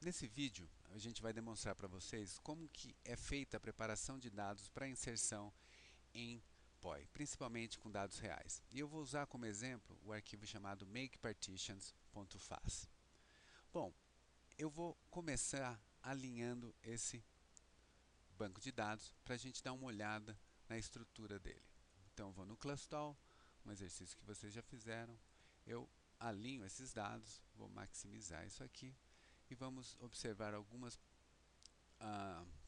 Nesse vídeo, a gente vai demonstrar para vocês como que é feita a preparação de dados para inserção em POI, principalmente com dados reais. E eu vou usar como exemplo o arquivo chamado makepartitions.faz. Bom, eu vou começar alinhando esse banco de dados para a gente dar uma olhada na estrutura dele. Então, eu vou no Clustal, um exercício que vocês já fizeram. Eu alinho esses dados, vou maximizar isso aqui e vamos observar algumas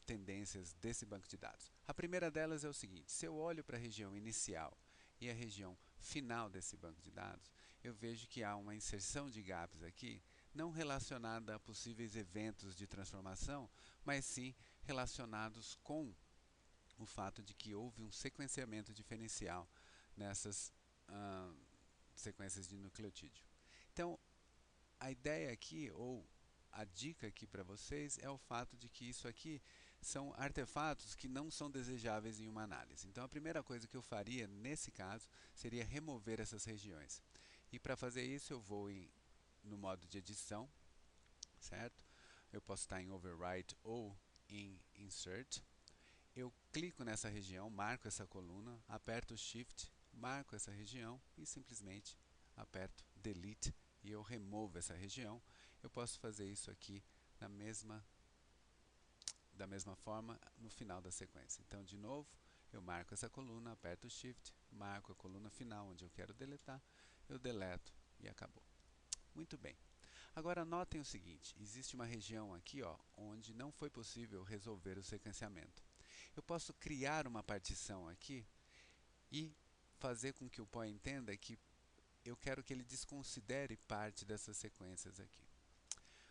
tendências desse banco de dados. A primeira delas é o seguinte: se eu olho para a região inicial e a região final desse banco de dados, eu vejo que há uma inserção de gaps aqui, não relacionada a possíveis eventos de transformação, mas sim relacionados com o fato de que houve um sequenciamento diferencial nessas sequências de nucleotídeo. Então, a ideia aqui, ou a dica aqui para vocês, é o fato de que isso aqui são artefatos que não são desejáveis em uma análise. Então, a primeira coisa que eu faria nesse caso seria remover essas regiões. E para fazer isso, eu vou no modo de edição, certo? Eu posso estar em Overwrite ou em Insert. Eu clico nessa região, marco essa coluna, aperto o Shift, marco essa região e simplesmente aperto Delete e eu removo essa região. Eu posso fazer isso aqui da mesma forma no final da sequência. Então, de novo, eu marco essa coluna, aperto o Shift, marco a coluna final onde eu quero deletar, eu deleto e acabou. Muito bem. Agora notem o seguinte: existe uma região aqui, onde não foi possível resolver o sequenciamento. Eu posso criar uma partição aqui e fazer com que o POI entenda que eu quero que ele desconsidere parte dessas sequências aqui.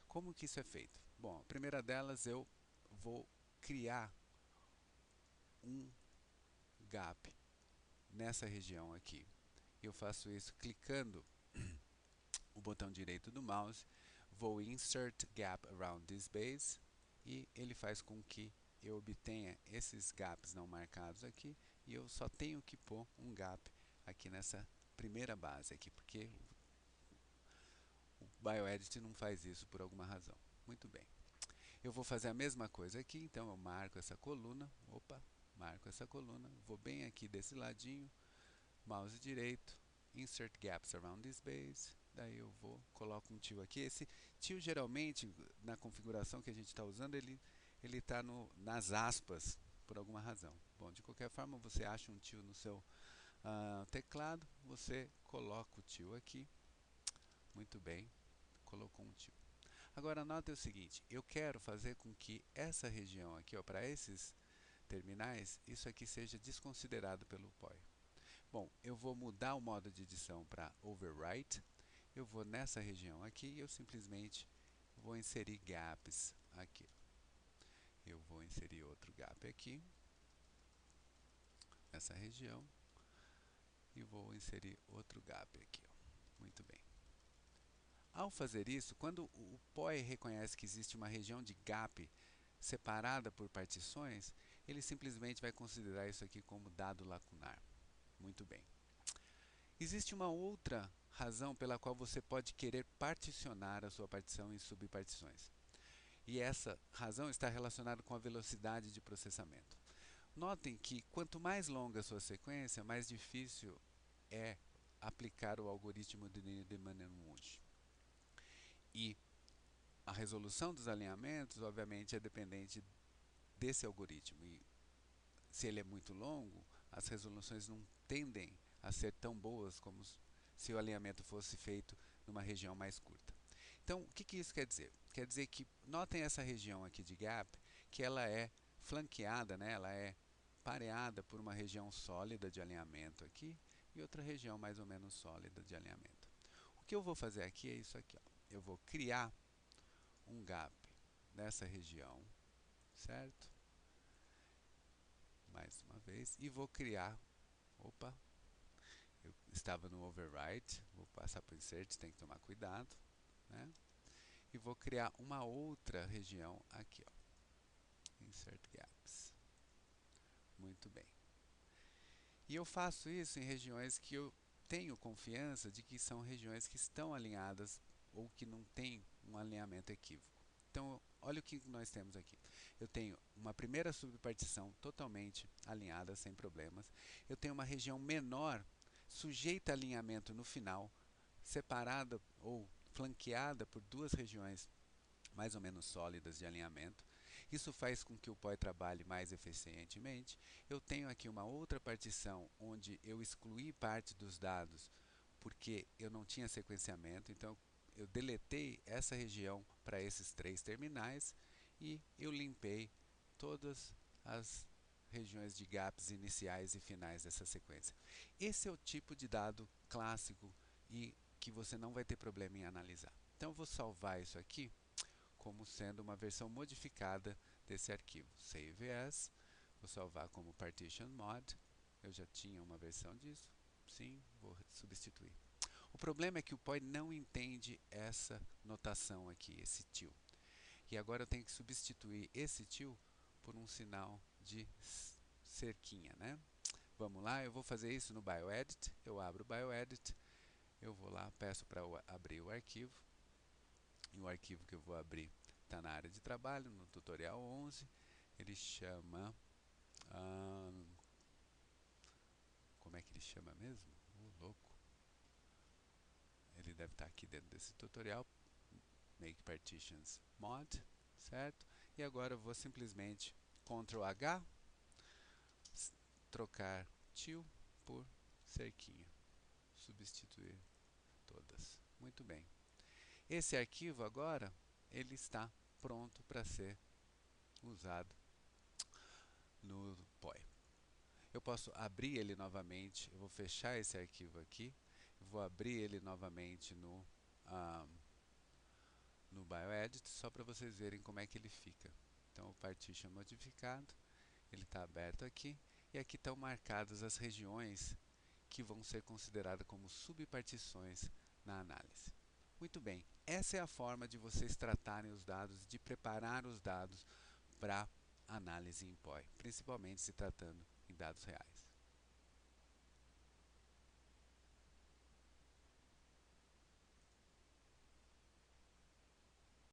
Como que isso é feito? Bom, a primeira delas eu vou criar um gap nessa região aqui. Eu faço isso clicando o botão direito do mouse, vou em Insert Gap Around this Base e ele faz com que eu obtenha esses gaps não marcados aqui e eu só tenho que pôr um gap aqui nessa primeira base aqui, porque o BioEdit não faz isso por alguma razão. Muito bem. Eu vou fazer a mesma coisa aqui, então eu marco essa coluna, marco essa coluna, vou bem aqui desse ladinho, mouse direito, Insert Gaps Around this Base, daí eu coloco um tio aqui. Esse tio geralmente, na configuração que a gente está usando, ele está nas aspas, por alguma razão. Bom, de qualquer forma, você acha um tio no seu teclado, você coloca o tio aqui, muito bem, colocou um tio. Agora, note o seguinte, eu quero fazer com que essa região aqui, para esses terminais, isso aqui seja desconsiderado pelo POI. Bom, eu vou mudar o modo de edição para Overwrite. Eu vou nessa região aqui e eu simplesmente vou inserir gaps aqui. Eu vou inserir outro gap aqui, nessa região, e vou inserir outro gap aqui. Muito bem. Ao fazer isso, quando o POI reconhece que existe uma região de gap separada por partições, ele simplesmente vai considerar isso aqui como dado lacunar. Muito bem. Existe uma outra razão pela qual você pode querer particionar a sua partição em subpartições. E essa razão está relacionada com a velocidade de processamento. Notem que quanto mais longa a sua sequência, mais difícil é aplicar o algoritmo de Needleman-Wunsch. E a resolução dos alinhamentos, obviamente, é dependente desse algoritmo. E se ele é muito longo, as resoluções não tendem a ser tão boas como se o alinhamento fosse feito numa região mais curta. Então, o que isso quer dizer? Quer dizer que, notem essa região aqui de gap, que ela é flanqueada, né? Ela é pareada por uma região sólida de alinhamento aqui e outra região mais ou menos sólida de alinhamento. O que eu vou fazer aqui é isso aqui. Eu vou criar um gap nessa região, certo? Mais uma vez, e vou criar, eu estava no overwrite, vou passar para o insert, tem que tomar cuidado, né? E vou criar uma outra região aqui, insert gaps. Muito bem. E eu faço isso em regiões que eu tenho confiança de que são regiões que estão alinhadas ou que não tem um alinhamento equívoco. Então, olha o que nós temos aqui. Eu tenho uma primeira subpartição totalmente alinhada, sem problemas. Eu tenho uma região menor, sujeita a alinhamento no final, separada ou flanqueada por duas regiões mais ou menos sólidas de alinhamento. Isso faz com que o POI trabalhe mais eficientemente. Eu tenho aqui uma outra partição onde eu excluí parte dos dados porque eu não tinha sequenciamento, então eu deletei essa região para esses três terminais e eu limpei todas as regiões de gaps iniciais e finais dessa sequência. Esse é o tipo de dado clássico e que você não vai ter problema em analisar. Então eu vou salvar isso aqui como sendo uma versão modificada desse arquivo. Save as, vou salvar como partition mod, eu já tinha uma versão disso, sim, vou substituir. O problema é que o POI não entende essa notação aqui, esse til. E agora eu tenho que substituir esse til por um sinal de cerquinha, né? Vamos lá, eu vou fazer isso no BioEdit, eu abro o BioEdit, eu vou lá, peço para abrir o arquivo, e o arquivo que eu vou abrir está na área de trabalho, no tutorial 11, ele chama, como é que ele chama mesmo? Louco. Ele deve estar aqui dentro desse tutorial, Make Partitions Mod, certo? E agora eu vou simplesmente Ctrl H, trocar til por cerquinha, substituir todas. Muito bem. Esse arquivo agora, ele está pronto para ser usado no POI. Eu posso abrir ele novamente, eu vou fechar esse arquivo aqui, vou abrir ele novamente no BioEdit, só para vocês verem como é que ele fica. Então, o partition modificado, ele está aberto aqui, e aqui estão marcadas as regiões que vão ser consideradas como subpartições na análise. Muito bem, essa é a forma de vocês tratarem os dados, de preparar os dados para análise em POI, principalmente se tratando em dados reais.